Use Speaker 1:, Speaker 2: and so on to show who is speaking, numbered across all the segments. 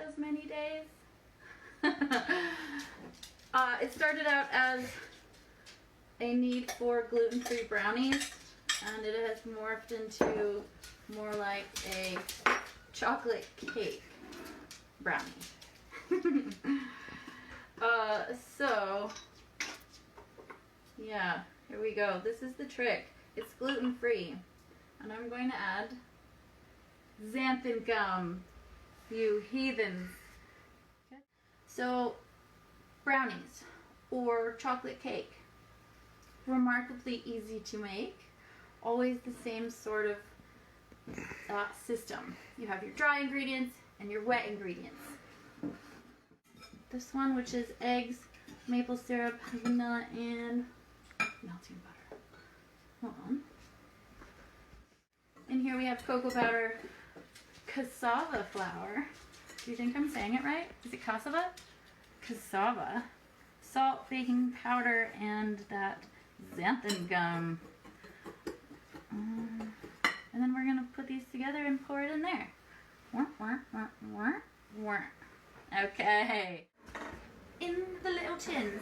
Speaker 1: those many days. It started out as a need for gluten-free brownies, and it has morphed into more like a chocolate cake brownie. So yeah, here we go. This is the trick. It's gluten-free, and I'm going to add xanthan gum, you heathens. Okay. So brownies or chocolate cake, remarkably easy to make. Always the same sort of system. You have your dry ingredients and your wet ingredients. This one, which is eggs, maple syrup, vanilla, and melting butter. Hold on. In here we have cocoa powder, cassava flour. Do you think I'm saying it right? Is it cassava? Cassava. Salt, baking powder, and that xanthan gum. And then we're going to put these together and pour it in there. Okay. In the little tins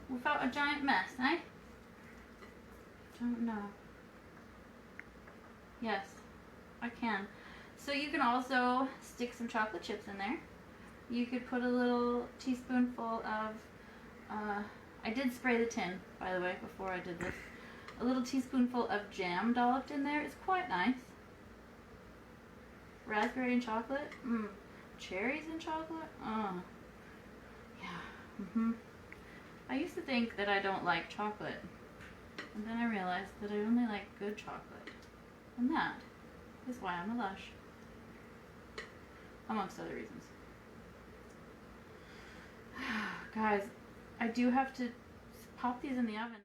Speaker 1: without a giant mess, eh? Don't know. Yes, I can. So you can also stick some chocolate chips in there. You could put a little teaspoonful of, I did spray the tin, by the way, before I did this. A little teaspoonful of jam dolloped in there is quite nice. Raspberry and chocolate. Cherries and chocolate. Yeah. I used to think that I don't like chocolate, and then I realized that I only like good chocolate, and that is why I'm a lush, amongst other reasons. Guys, I do have to pop these in the oven.